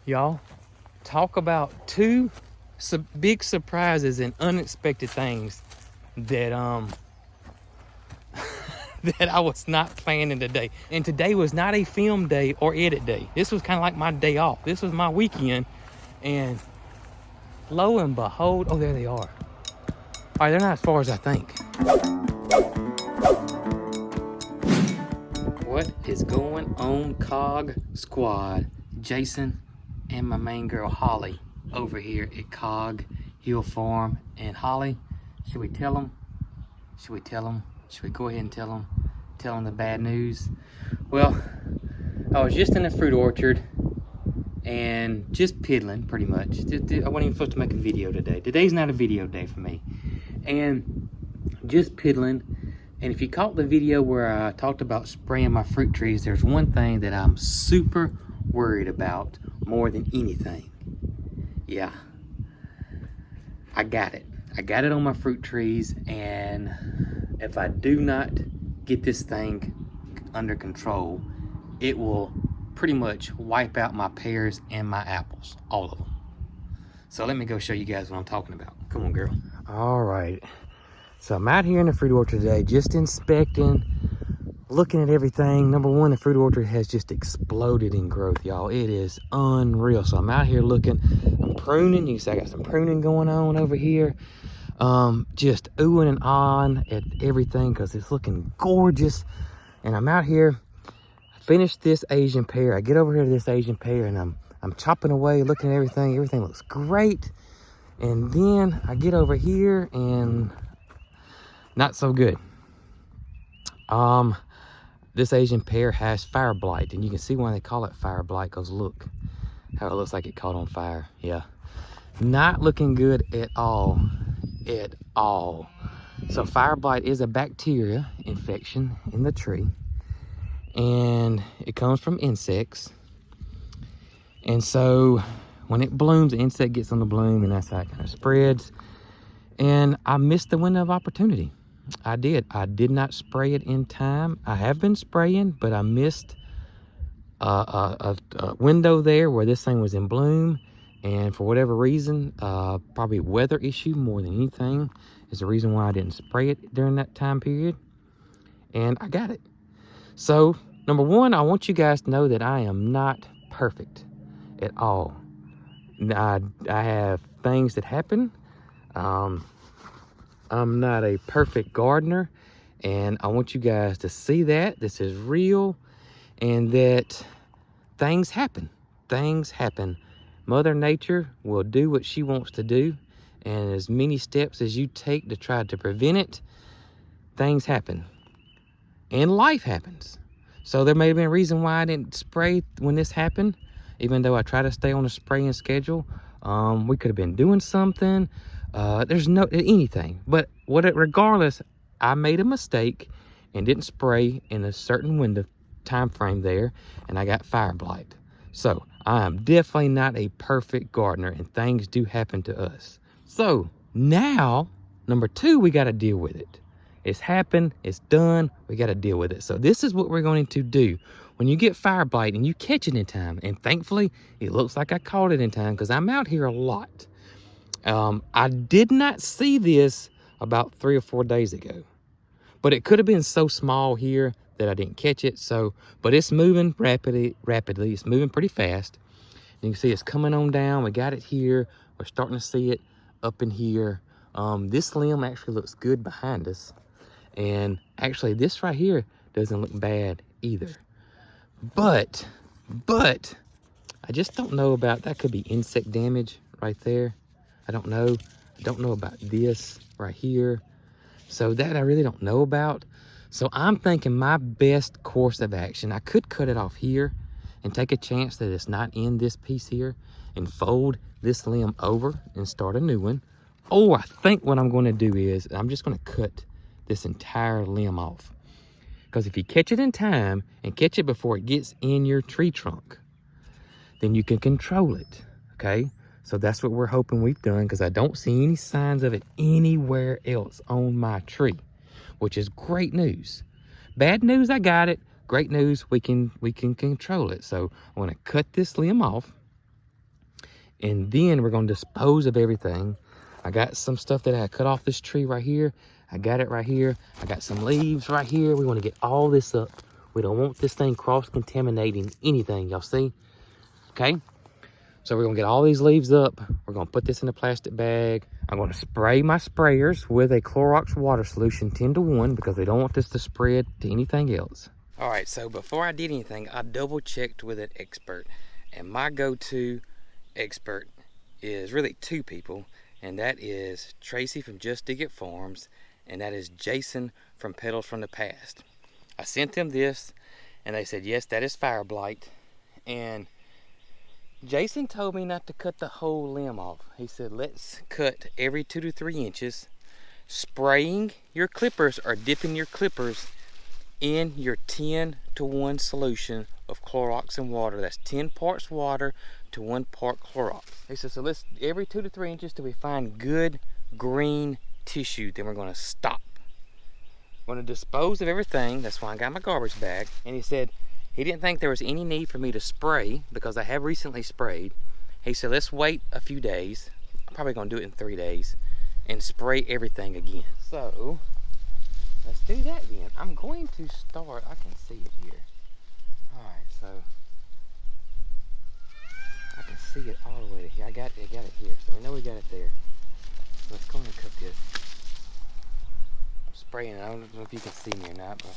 Y'all, talk about two big surprises and unexpected things that that I was not planning today. And today was not a film day or edit day. This was kind of like my day off. This was my weekend. And lo and behold, oh, there they are. All right, they're not as far as I think. What is going on, Cog Squad? Jason and my main girl, Holly, over here at Cog Hill Farm. And Holly, should we tell them? Should we tell them? Should we go ahead and tell them the bad news? Well, I was just in a fruit orchard and just piddling pretty much. I wasn't even supposed to make a video today. Today's not a video day for me. And just piddling. And if you caught the video where I talked about spraying my fruit trees, there's one thing that I'm super worried about more than anything. Yeah, I got it. I got it on my fruit trees, and if I do not get this thing under control, it will pretty much wipe out my pears and my apples, all of them. So let me go show you guys what I'm talking about. Come on, girl. All right. So I'm out here in the fruit orchard today, just inspecting, looking at everything. Number one, the fruit orchard has just exploded in growth, y'all. It is unreal. So I'm out here looking, I'm pruning. You can see I got some pruning going on over here. Just oohing and ahhing at everything because it's looking gorgeous. And I'm out here, I finished this Asian pear. I get over here to this Asian pear and I'm chopping away, looking at everything. Everything looks great. And then I get over here and not so good. This Asian pear has fire blight, and you can see why they call it fire blight, because look how it looks like it caught on fire. Yeah, not looking good at all. So fire blight is a bacteria infection in the tree, and it comes from insects. And so when it blooms, the insect gets on the bloom, and that's how it kind of spreads. And I missed the window of opportunity. I did not spray it in time. I have been spraying, but I missed a window there where this thing was in bloom. And for whatever reason, probably weather issue more than anything is the reason why I didn't spray it during that time period. And I got it. So number one, I want you guys to know that I am not perfect at all. I have things that happen. I'm not a perfect gardener, and I want you guys to see that this is real and that things happen. Things happen. Mother Nature will do what she wants to do, and as many steps as you take to try to prevent it, things happen. And life happens. So there may have been a reason why I didn't spray when this happened, even though I try to stay on a spraying schedule. We could have been doing something. There's no anything, but regardless, I made a mistake and didn't spray in a certain window time frame there, and I got fire blight. So I am definitely not a perfect gardener, and things do happen to us. So now, number two, we got to deal with it. It's happened, it's done, we got to deal with it. So this is what we're going to do. When you get fire blight and you catch it in time, and thankfully it looks like I caught it in time because I'm out here a lot. I did not see this about 3 or 4 days ago, but it could have been so small here that I didn't catch it. So, but it's moving rapidly. It's moving pretty fast. You can see it's coming on down. We got it here. We're starting to see it up in here. This limb actually looks good behind us. And actually this right here doesn't look bad either. But I just don't know about, that could be insect damage right there. I don't know about this right here. So that I really don't know about. So I'm thinking my best course of action, I could cut it off here and take a chance that it's not in this piece here and fold this limb over and start a new one. Or I think what I'm going to do is I'm just going to cut this entire limb off. Because if you catch it in time and catch it before it gets in your tree trunk, then you can control it, okay? So that's what we're hoping we've done, because I don't see any signs of it anywhere else on my tree, which is great news. Bad news, I got it. Great news, we can control it. So I'm gonna cut this limb off, And then we're gonna dispose of everything. I got some stuff that I cut off this tree right here. I got it right here. I got some leaves right here. We wanna get all this up. We don't want this thing cross-contaminating anything, y'all see? Okay? So we're gonna get all these leaves up. We're gonna put this in a plastic bag. I'm gonna spray my sprayers with a Clorox water solution 10-to-1 because we don't want this to spread to anything else. All right, so before I did anything, I double checked with an expert. And my go-to expert is really two people, and that is Tracy from Just Dig It Farms, and that is Jason from Petals from the Past. I sent them this, and they said, yes, that is fire blight. And Jason told me not to cut the whole limb off. He said, let's cut every 2 to 3 inches, spraying your clippers or dipping your clippers in your 10-to-1 solution of Clorox and water. That's 10 parts water to 1 part Clorox. He said, so let's every 2 to 3 inches till we find good green tissue, then we're gonna stop. I'm gonna dispose of everything. That's why I got my garbage bag. And he said he didn't think there was any need for me to spray because I have recently sprayed. He said, let's wait a few days. I'm probably gonna do it in 3 days and spray everything again. So let's do that then. I'm going to start, I can see it here. All right, so I can see it all the way to here. I got it here, so I know we got it there. Let's go ahead and cut this. I'm spraying it. I don't know if you can see me or not, but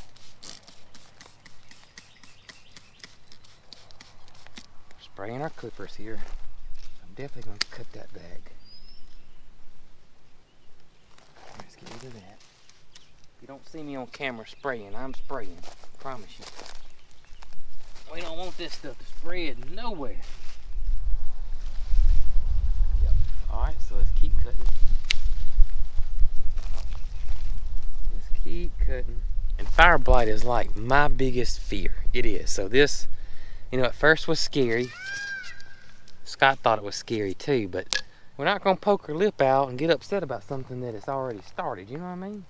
we're spraying our clippers here. I'm definitely going to cut that bag. Let's get rid of that. You don't see me on camera spraying. I'm spraying. I promise you. We don't want this stuff to spread nowhere. Yep. Alright, so let's keep cutting. Let's keep cutting. And fire blight is like my biggest fear. It is. So this, at first was scary. Scott thought it was scary too, but we're not going to poke our lip out and get upset about something that has already started. You know what I mean?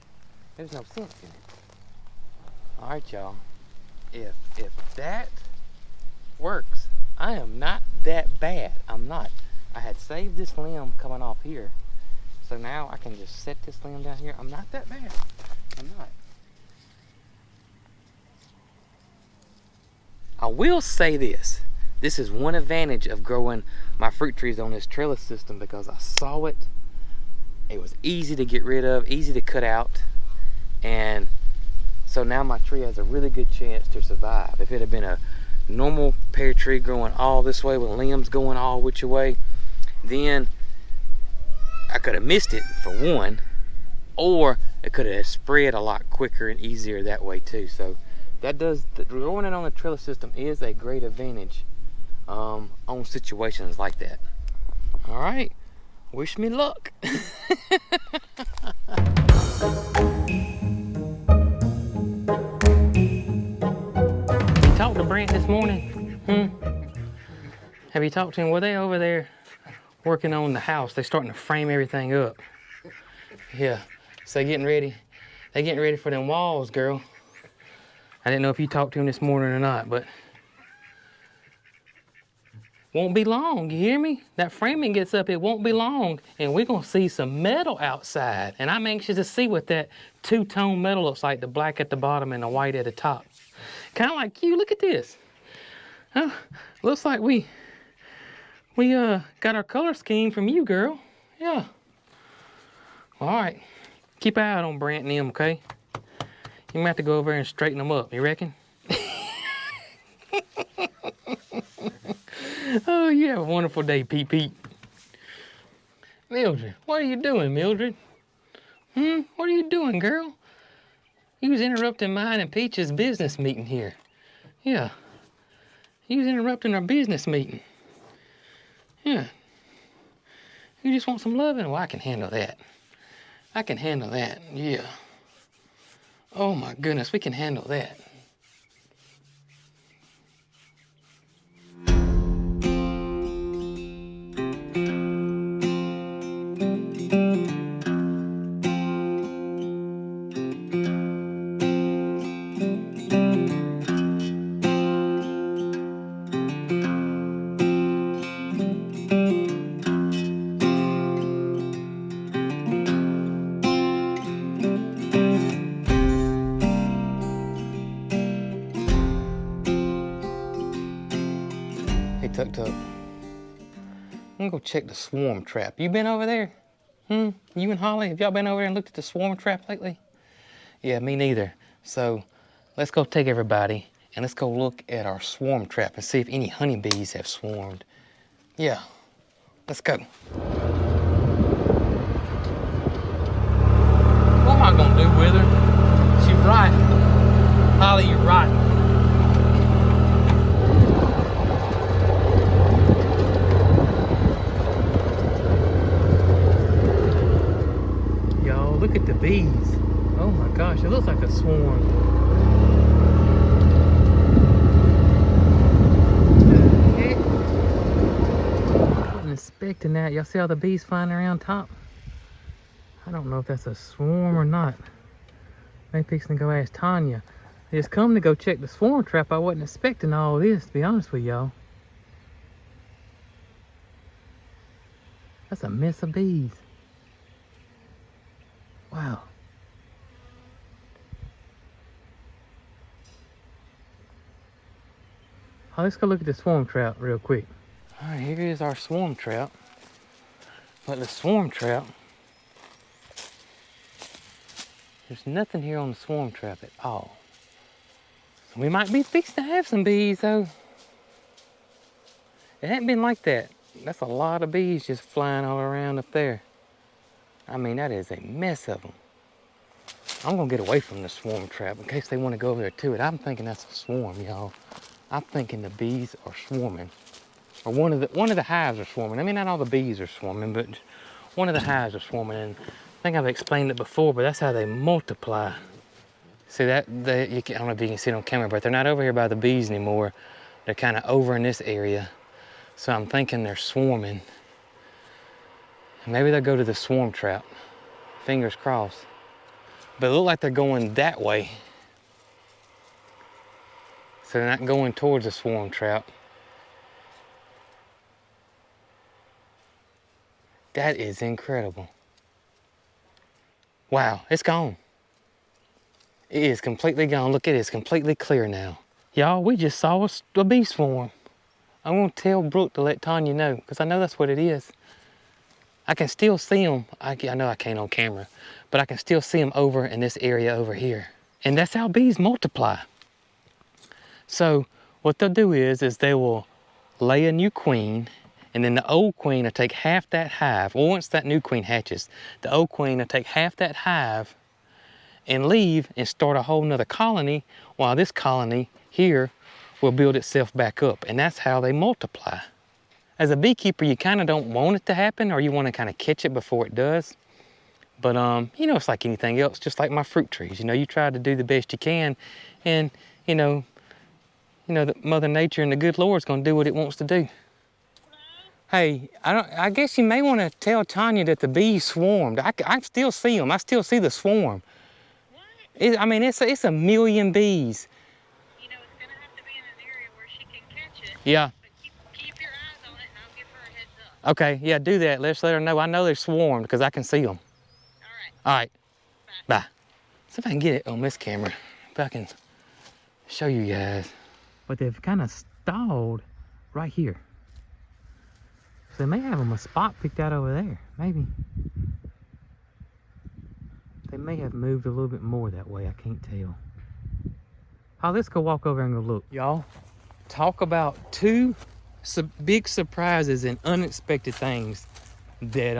There's no sense in it. All right, y'all. If that works, I am not that bad. I'm not. I had saved this limb coming off here, so now I can just set this limb down here. I'm not that bad. I'm not. I will say this. This is one advantage of growing my fruit trees on this trellis system because I saw it. It was easy to get rid of, easy to cut out. And so now my tree has a really good chance to survive. If it had been a normal pear tree growing all this way with limbs going all which way, then I could have missed it for one, or it could have spread a lot quicker and easier that way too. So that does, growing it on the trellis system is a great advantage on situations like that. All right, wish me luck. Talked to Brent this morning? Have you talked to him? Well, they over there working on the house. They're starting to frame everything up. Yeah, so they're getting ready. They're getting ready for them walls, girl. I didn't know if you talked to him this morning or not, but won't be long, you hear me? That framing gets up, it won't be long, and we're gonna see some metal outside. And I'm anxious to see what that two-tone metal looks like, the black at the bottom and the white at the top. Kind of like you, look at this. Looks like we got our color scheme from you, girl. Yeah. All right, keep an eye out on Brant and them, okay? You might have to go over there and straighten them up, you reckon? Oh, you have a wonderful day, Pete Pete. Mildred, what are you doing, Mildred? What are you doing, girl? You was interrupting mine and Peach's business meeting here. Yeah. You was interrupting our business meeting. Yeah. You just want some loving? Well, I can handle that. I can handle that, yeah. Oh my goodness, we can handle that. up. I'm gonna go check the swarm trap. You been over there? You and Holly, have y'all been over there and looked at the swarm trap lately? Yeah, me neither. So let's go take everybody and let's go look at our swarm trap and see if any honeybees have swarmed. Yeah, let's go. What am I gonna do with her? She's right. Holly, you're right. Y'all, look at the bees. Oh my gosh, it looks like a swarm. What the heck? I wasn't expecting that. Y'all see all the bees flying around top? I don't know if that's a swarm or not. Maybe fixing to go ask Tanya. I just come to go check the swarm trap. I wasn't expecting all this, to be honest with y'all. That's a mess of bees. Wow. Oh, let's go look at the swarm trap real quick. All right, here is our swarm trap. But the swarm trap, there's nothing here on the swarm trap at all. We might be fixed to have some bees though. It hadn't been like that. That's a lot of bees just flying all around up there. I mean, that is a mess of them. I'm gonna get away from the swarm trap in case they want to go over there to it. I'm thinking that's a swarm, y'all. I'm thinking the bees are swarming. Or one of the hives are swarming. I mean, not all the bees are swarming, but one of the hives are swarming. And I think I've explained it before, but that's how they multiply. See that, I don't know if you can see it on camera, but they're not over here by the bees anymore. They're kind of over in this area. So I'm thinking they're swarming. Maybe they'll go to the swarm trap. Fingers crossed. But it looks like they're going that way. So they're not going towards the swarm trap. That is incredible. Wow, it's gone. It is completely gone. Look at it, it's completely clear now. Y'all, we just saw a bee swarm. I'm gonna tell Brooke to let Tanya know, because I know that's what it is. I can still see them. I know I can't on camera, but I can still see them over in this area over here. And that's how bees multiply. So what they'll do is they will lay a new queen, and then the old queen will take half that hive. Well, once that new queen hatches, the old queen will take half that hive and leave and start a whole nother colony, while this colony here will build itself back up. And that's how they multiply. As a beekeeper, you kind of don't want it to happen, or you want to kind of catch it before it does. But you know, it's like anything else, just like my fruit trees. You know, you try to do the best you can, and you know that Mother Nature and the good Lord's gonna do what it wants to do. Hey, I guess you may want to tell Tanya that the bees swarmed. I still see them. I still see the swarm. I mean, it's a million bees. You know, it's gonna have to be in an area where she can catch it. Yeah. But keep your eyes on it, and I'll give her a heads up. Okay, yeah, do that. Let's let her know. I know they're swarmed because I can see them. All right. All right. Bye. See if I can get it on this camera. If I can show you guys. But they've kind of stalled right here. So they may have them a spot picked out over there. Maybe. They may have moved a little bit more that way. I can't tell. Oh, let's go walk over and go look. Y'all, talk about two big surprises and unexpected things that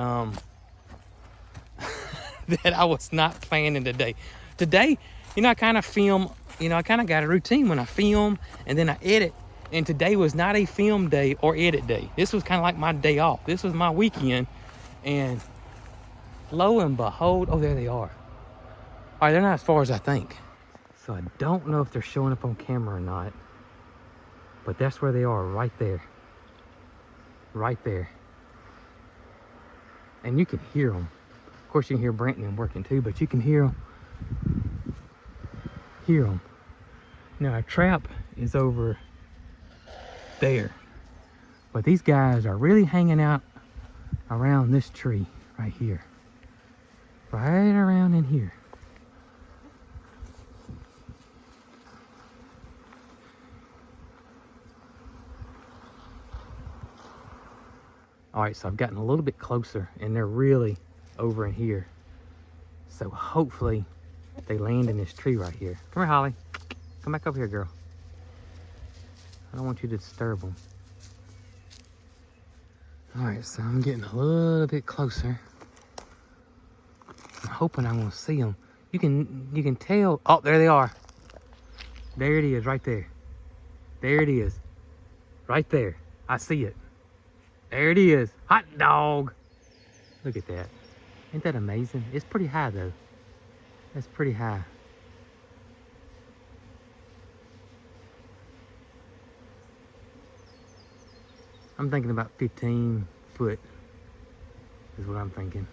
that I was not planning today. Today, you know, I kind of film, you know, I kind of got a routine when I film and then I edit. And today was not a film day or edit day. This was kind of like my day off. This was my weekend. And lo and behold, oh, there they are. All right, they're not as far as I think. So I don't know if they're showing up on camera or not. But that's where they are, right there. Right there. And you can hear them. Of course, you can hear Brent and them working too, but you can hear them. Hear them. Now, our trap is over there. But these guys are really hanging out around this tree right here. Right around in here. All right, so I've gotten a little bit closer and they're really over in here. So hopefully they land in this tree right here. Come here, Holly. Come back over here, girl. I don't want you to disturb them. All right, so I'm getting a little bit closer. I'm hoping I'm gonna see them. You can tell. Oh, there they are. There it is, right there. There it is, right there. I see it. There it is. Hot dog. Look at that. Ain't that amazing? It's pretty high though. That's pretty high. I'm thinking about 15 foot is what I'm thinking.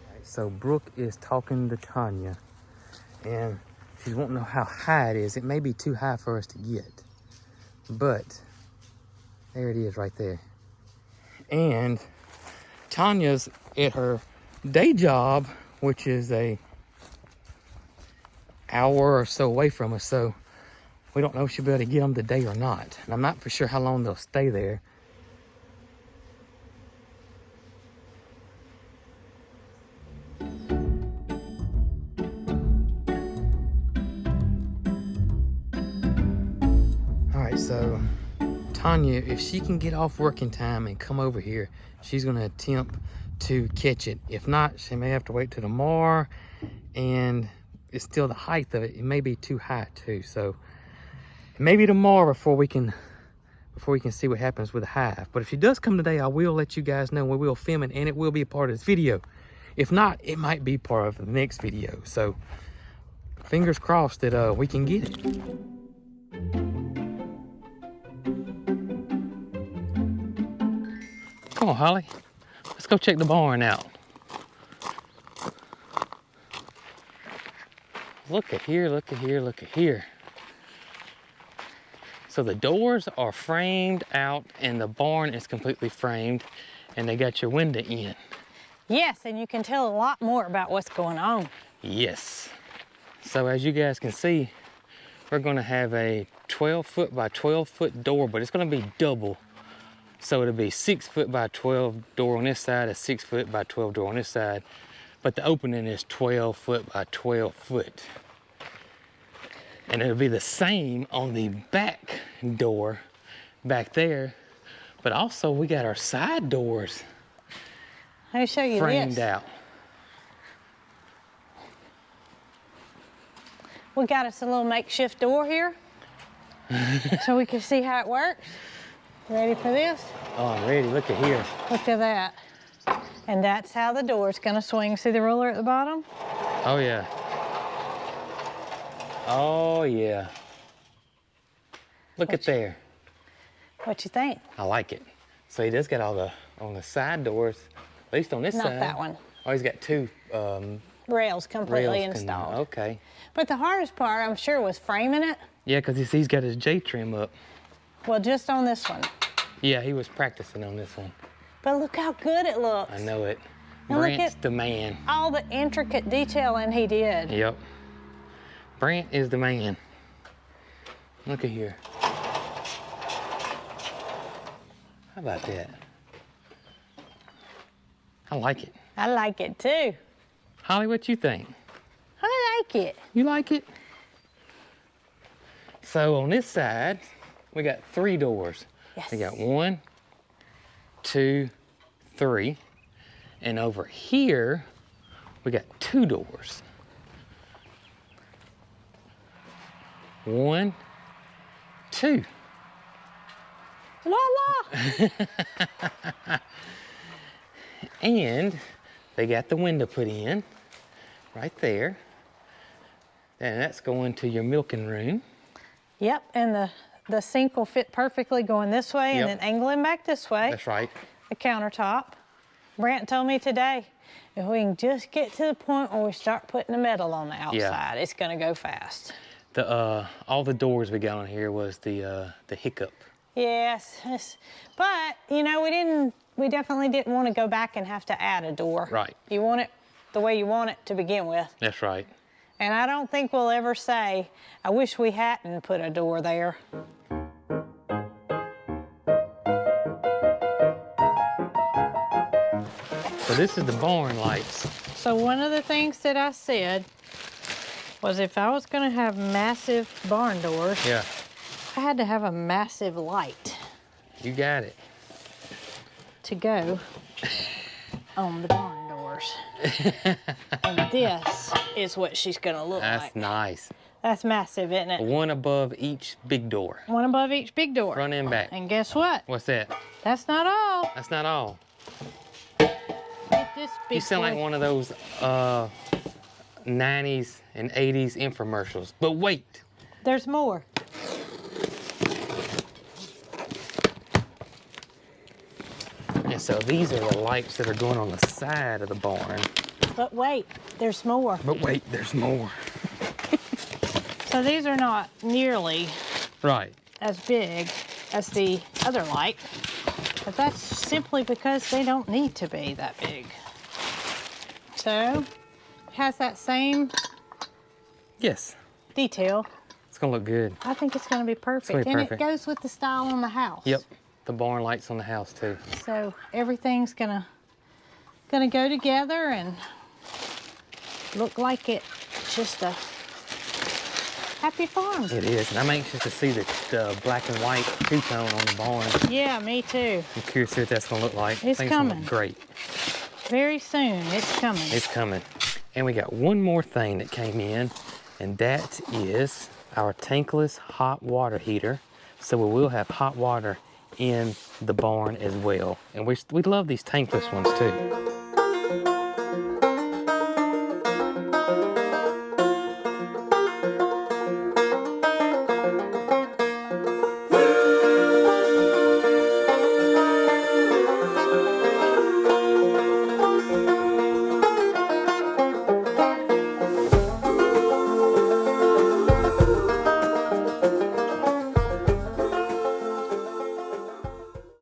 All right, so Brooke is talking to Tanya and she's wanting to know how high it is. It may be too high for us to get, but there it is right there. And Tanya's at her day job, which is a hour or so away from us, so we don't know if she'll be able to get them today or not. And I'm not for sure how long they'll stay there. All right, so Tanya, if she can get off working time and come over here, she's gonna attempt to catch it. If not, she may have to wait till tomorrow, and it's still the height of it. It may be too high too, so maybe tomorrow before we can see what happens with the hive. But if she does come today, I will let you guys know. We will film it and it will be a part of this video. If not, it might be part of the next video. So fingers crossed that we can get it. Come on, Holly. Let's go check the barn out. Look at here, look at here, look at here. So the doors are framed out and the barn is completely framed and they got your window in. Yes, and you can tell a lot more about what's going on. Yes. So as you guys can see, we're gonna have a 12 foot by 12 foot door, but it's gonna be double. So it'll be 6 foot by 12 door on this side, a 6 foot by 12 door on this side. But the opening is 12 foot by 12 foot. And it'll be the same on the back door back there. But also we got our side doors Let me show you framed this. out. We got us a little makeshift door here so we can see how it works. Ready for this? Oh, I'm ready. Look at here. Look at that. And that's how the door's gonna swing. See the ruler at the bottom? Oh, yeah. Oh, yeah. Look at there. What you think? I like it. So he does got all the, on the side doors, at least on this Not side. that one. Oh, he's got two Rails completely rails. installed. Okay. But the hardest part, I'm sure, was framing it. Yeah, because he's got his J trim up. Well, just on this one. Yeah, he was practicing on this one. But look how good it looks. I know it. And look Brant's at- the man. All the intricate detailing he did. Yep. Brant is the man. Look at here. How about that? I like it. I like it too. Holly, what you think? I like it. You like it? So on this side, we got 3 doors. Yes. We got 1, 2, 3. And over here, we got 2 doors. 1, 2. Voila! And they got the window put in right there. And that's going to your milking room. Yep, and the sink will fit perfectly going this way Yep. and then angling back this way. That's right. The countertop. Brant told me today, if we can just get to the point where we start putting the metal on the outside, it's gonna go fast. The all the doors we got on here was the hiccup. Yes, but you know, we definitely didn't want to go back and have to add a door. Right. You want it the way you want it to begin with. That's right. And I don't think we'll ever say, I wish we hadn't put a door there. So this is the barn lights. So one of the things that I said was if I was gonna have massive barn doors, Yeah. I had to have a massive light You got it. to go on the barn doors. And this is what she's gonna look That's like. nice. That's massive, isn't it? One above each big door. One above each big door. Front and back. And guess what? What's that? That's not all. That's not all. Get this big You sound like boy. one of those 90s and 80s infomercials. But wait. There's more. And so these are the lights that are going on the side of the barn. But wait, there's more. But wait, there's more. So these are not nearly Right. as big as the other light, but that's simply because they don't need to be that big. So it has that same Yes. detail. It's gonna look good. I think it's going to be perfect. gonna be And perfect. it goes with the style on the house. Yep. The barn lights on the house too. So everything's gonna go together and look like it's just a happy farm. It is. And I'm anxious to see the black and white two-tone on the barn. Yeah, me too. I'm curious to see what that's gonna look like. It's I think gonna coming. look great. Very soon, it's coming. It's coming. And we got one more thing that came in, and that is our tankless hot water heater. So we will have hot water in the barn as well. And we love these tankless ones too.